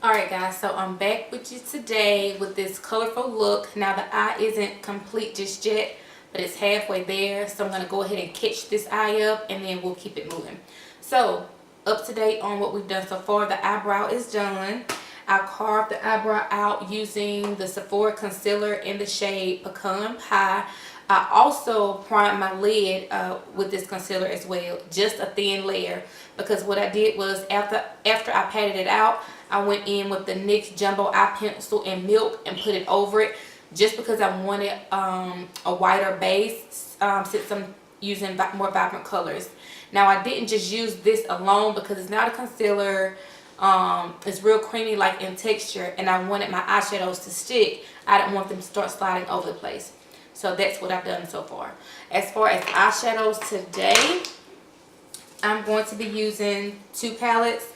Alright guys, so I'm back with you today with this colorful look. Now the eye isn't complete just yet, but it's halfway there. So I'm going to go ahead and catch this eye up and then we'll keep it moving. So, up to date on what we've done so far. The eyebrow is done. I carved the eyebrow out using the Sephora Concealer in the shade Pecan Pie. I also primed my lid with this concealer as well, just a thin layer, because what I did was after I patted it out, I went in with the NYX Jumbo Eye Pencil in Milk and put it over it, just because I wanted a whiter base since I'm using more vibrant colors. Now I didn't just use this alone because it's not a concealer. It's real creamy like in texture, and I wanted my eyeshadows to stick. I didn't want them to start sliding over the place. So that's what I've done so far. As far as eyeshadows today, I'm going to be using two palettes.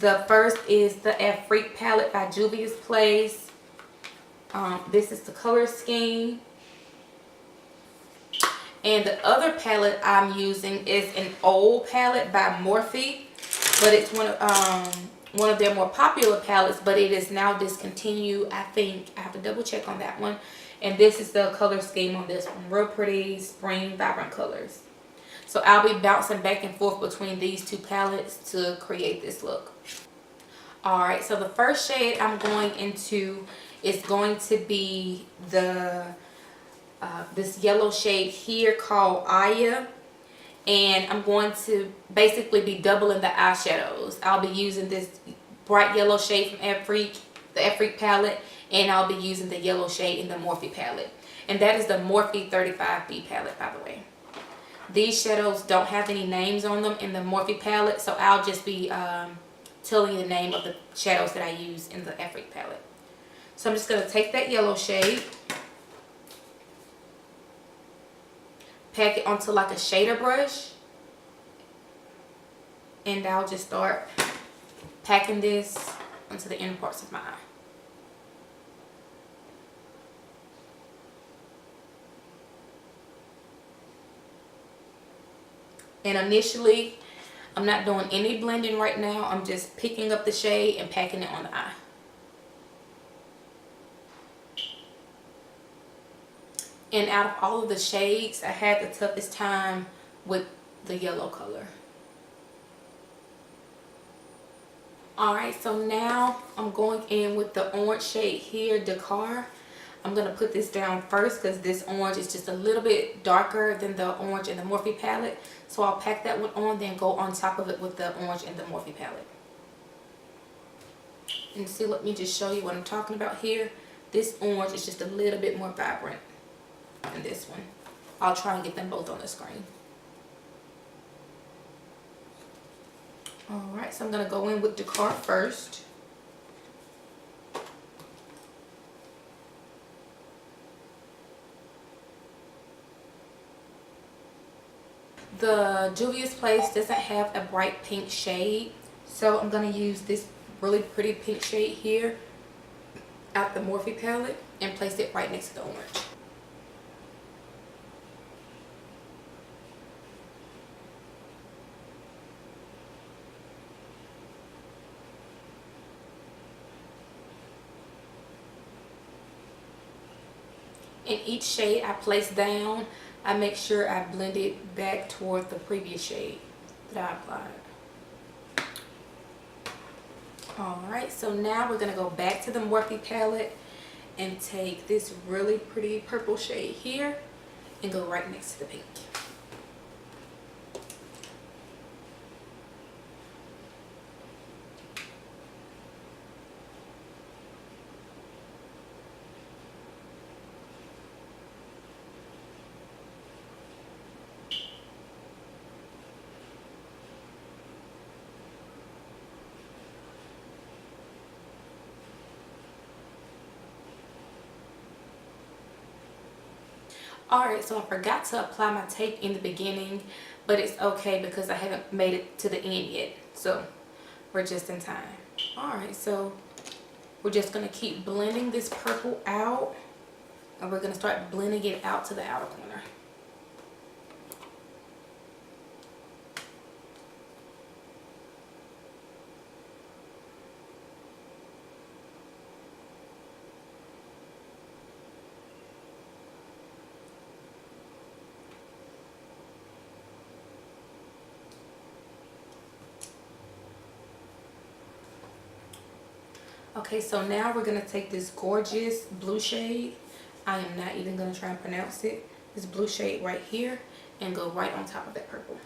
The first is the Afrique palette by Juvias Place. This is the color scheme. And the other palette I'm using is an Opal palette by Morphe. But it's one of their more popular palettes, but it is now discontinued, I think. I have to double check on that one. And this is the color scheme on this one. Real pretty spring vibrant colors. So I'll be bouncing back and forth between these two palettes to create this look. Alright, so the first shade I'm going into is going to be the this yellow shade here called Aya. And I'm going to basically be doubling the eyeshadows. I'll be using this bright yellow shade from Afrique, the Afrique palette, and I'll be using the yellow shade in the Morphe palette. And that is the Morphe 35B palette, by the way. These shadows don't have any names on them in the Morphe palette, so I'll just be telling you the name of the shadows that I use in the Afrique palette. So I'm just going to take that yellow shade, pack it onto like a shader brush, and I'll just start packing this onto the inner parts of my eye. And initially, I'm not doing any blending right now. I'm just picking up the shade and packing it on the eye. And out of all of the shades, I had the toughest time with the yellow color. Alright, so now I'm going in with the orange shade here, Dakar. I'm going to put this down first because this orange is just a little bit darker than the orange in the Morphe palette. So I'll pack that one on, then go on top of it with the orange in the Morphe palette. And see, let me just show you what I'm talking about here. This orange is just a little bit more vibrant than this one. I'll try and get them both on the screen. Alright, so I'm going to go in with Dakar first. The Juvias Place doesn't have a bright pink shade, so I'm going to use this really pretty pink shade here out the Morphe palette and place it right next to the orange. In each shade I place down, I make sure I blend it back toward the previous shade that I applied. Alright, so now we're going to go back to the Morphe palette and take this really pretty purple shade here and go right next to the pink. Alright, so I forgot to apply my tape in the beginning, but it's okay because I haven't made it to the end yet. So we're just in time. Alright, so we're just going to keep blending this purple out, and we're going to start blending it out to the outer corner. Okay, so now we're going to take this gorgeous blue shade. I am not even going to try and pronounce it. This blue shade right here, and go right on top of that purple.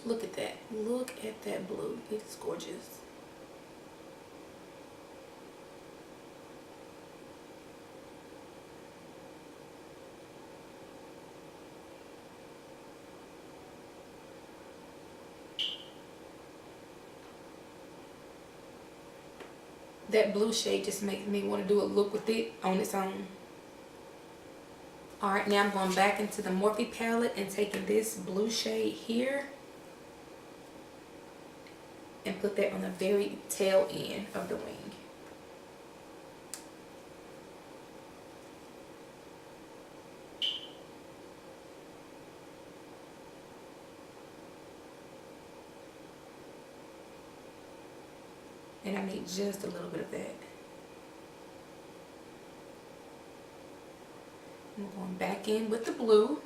Look at that. Look at that blue. It's gorgeous. That blue shade just makes me want to do a look with it on its own. Alright, now I'm going back into the Morphe palette and taking this blue shade here and put that on the very tail end of the wing. And I need just a little bit of that. I'm going back in with the blue.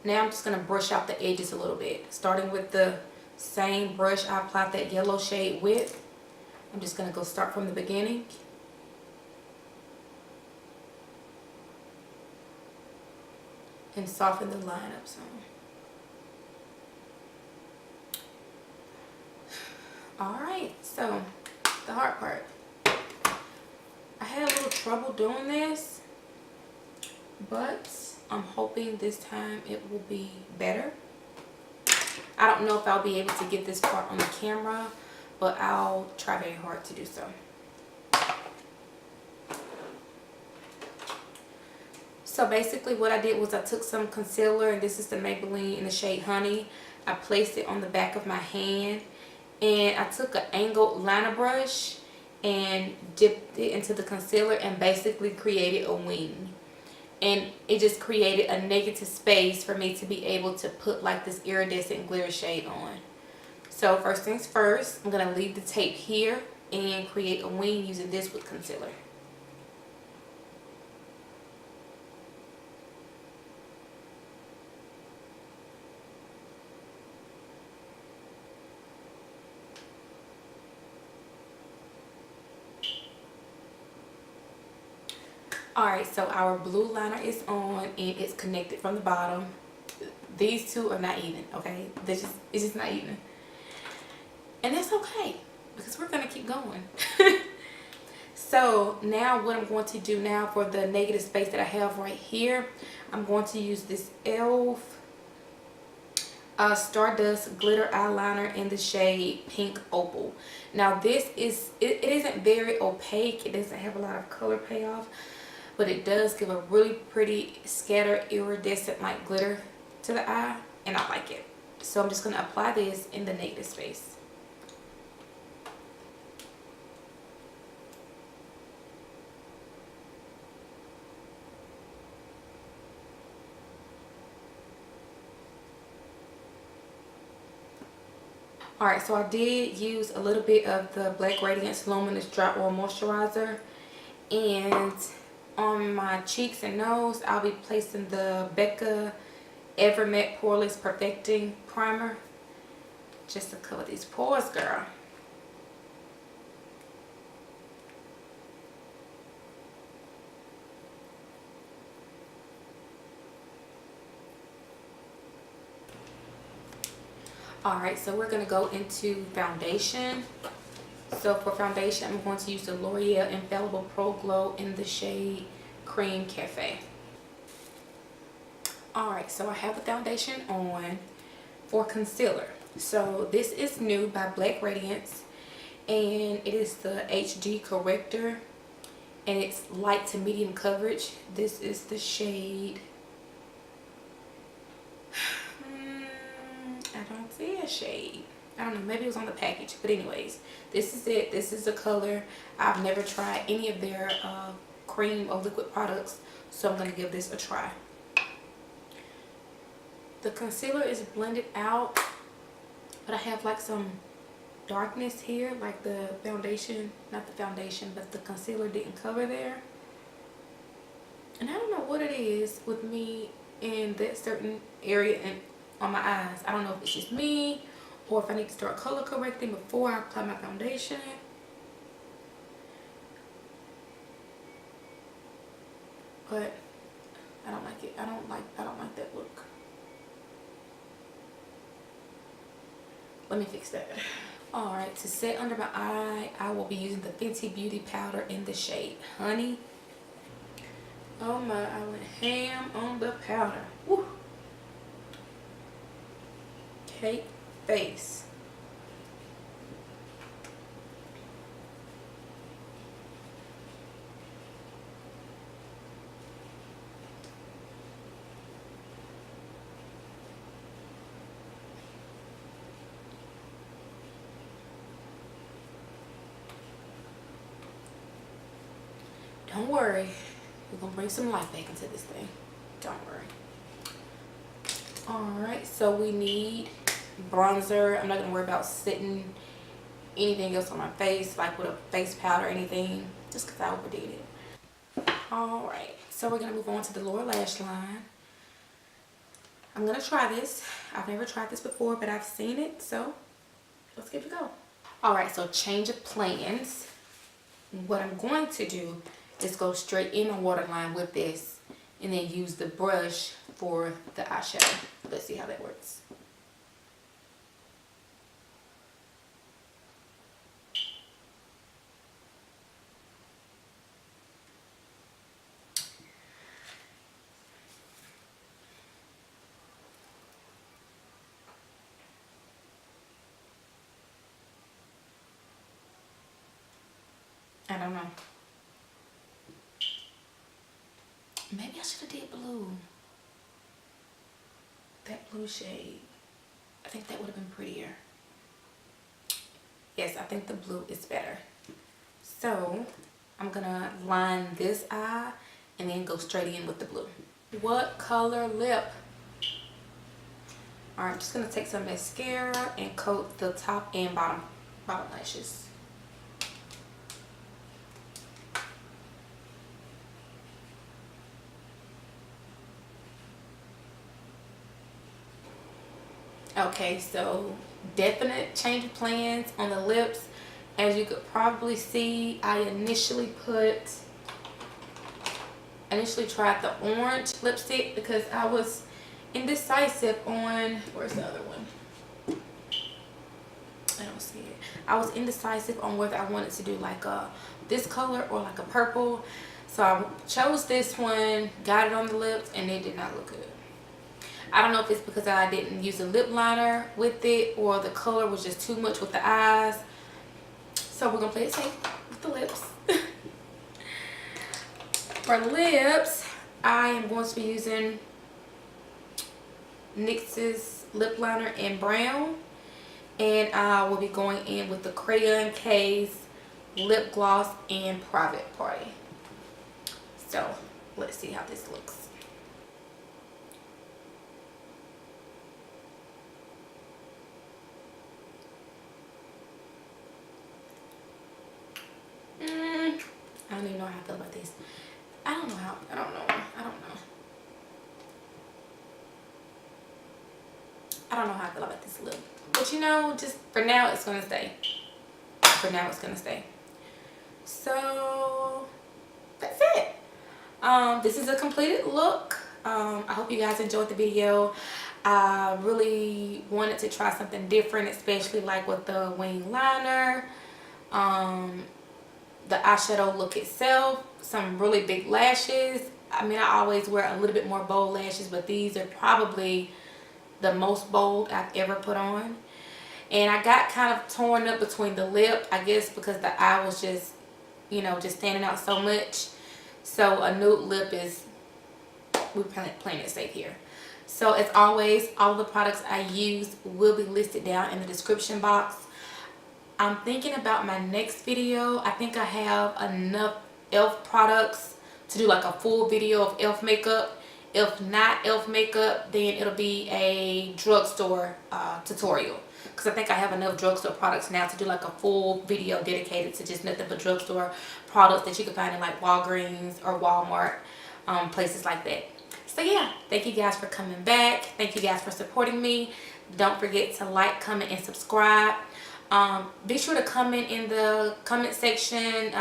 Now I'm just going to brush out the edges a little bit. Starting with the same brush I applied that yellow shade with. I'm just going to go start from the beginning. And soften the line up some. Alright, so the hard part. I had a little trouble doing this, but I'm hoping this time it will be better. I don't know if I'll be able to get this part on the camera, but I'll try very hard to do so. So basically what I did was I took some concealer, and this is the Maybelline in the shade Honey. I placed it on the back of my hand, and I took an angled liner brush and dipped it into the concealer and basically created a wing. And it just created a negative space for me to be able to put like this iridescent glitter shade on. So first things first, I'm going to leave the tape here and create a wing using this with concealer. Alright, so our blue liner is on and it's connected from the bottom. These two are not even, okay? It's just not even. And that's okay, because we're going to keep going. So now what I'm going to do now for the negative space that I have right here, I'm going to use this e.l.f. Stardust glitter eyeliner in the shade Pink Opal. Now this is, it isn't very opaque. It doesn't have a lot of color payoff, but it does give a really pretty scattered iridescent like glitter to the eye, and I like it. So I'm just going to apply this in the negative space. Alright, so I did use a little bit of the Black Radiance Luminous Dry Oil Moisturizer, and on my cheeks and nose I'll be placing the Becca Ever Matte Poreless Perfecting Primer just to cover these pores, girl. Alright, so we're going to go into foundation. So for foundation, I'm going to use the L'Oreal Infallible Pro Glow in the shade Cream Cafe. Alright, so I have the foundation on. For concealer, so this is new by Black Radiance, and it is the HD Corrector and it's light to medium coverage. This is the shade. I don't see a shade. I don't know, maybe it was on the package, but anyways, this is it. This is the color. I've never tried any of their cream or liquid products, so I'm going to give this a try. The concealer is blended out, but I have like some darkness here, like the foundation, not the foundation, but the concealer didn't cover there. And I don't know what it is with me in that certain area and on my eyes. I don't know if it's just me or if I need to start color correcting before I apply my foundation. But I don't like it. I don't like that look. Let me fix that. Alright, to set under my eye, I will be using the Fenty Beauty Powder in the shade Honey. Oh my, I went ham on the powder. Woo. Cake face. Don't worry, we're gonna bring some life back into this thing. Don't worry. Alright, so we need bronzer. I'm not gonna worry about setting anything else on my face, like with a face powder or anything, just because I overdid it. Alright, so we're gonna move on to the lower lash line. I'm gonna try this. I've never tried this before, but I've seen it, so let's give it a go. Alright, so change of plans. What I'm going to do is go straight in the waterline with this and then use the brush for the eyeshadow. Let's see how that works. I don't know. Maybe I should have did blue. That blue shade. I think that would have been prettier. Yes, I think the blue is better. So I'm gonna line this eye and then go straight in with the blue. What color lip? Alright, I'm just gonna take some mascara and coat the top and bottom lashes. Okay, so definite change of plans on the lips. As you could probably see, I initially tried the orange lipstick because I was indecisive on, where's the other one? I don't see it. I was indecisive on whether I wanted to do like this color or like a purple. So I chose this one, got it on the lips, and it did not look good. I don't know if it's because I didn't use a lip liner with it or the color was just too much with the eyes. So we're going to play it safe with the lips. For lips, I am going to be using NYX's lip liner in brown. And I will be going in with the Crayon Case lip gloss in Private Party. So let's see how this looks. I don't even know how I feel about this. I don't know. I don't know how I feel about this lip. But you know, just for now it's gonna stay. So that's it. This is a completed look. I hope you guys enjoyed the video. I really wanted to try something different, especially like with the wing liner. The eyeshadow look itself, some really big lashes. I mean, I always wear a little bit more bold lashes, but these are probably the most bold I've ever put on. And I got kind of torn up between the lip, I guess because the eye was just you know, just standing out so much. So a nude lip is, we're playing it safe here. So as always, all the products I use will be listed down in the description box. I'm thinking about my next video. I think I have enough e.l.f. products to do like a full video of e.l.f. makeup. If not e.l.f. makeup, then it'll be a drugstore tutorial. Because I think I have enough drugstore products now to do like a full video dedicated to just nothing but drugstore products that you can find in like Walgreens or Walmart, places like that. So yeah, thank you guys for coming back. Thank you guys for supporting me. Don't forget to like, comment, and subscribe. Be sure to comment in the comment section.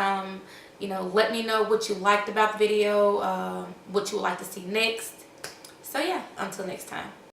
You know, let me know what you liked about the video, what you would like to see next. So yeah, until next time.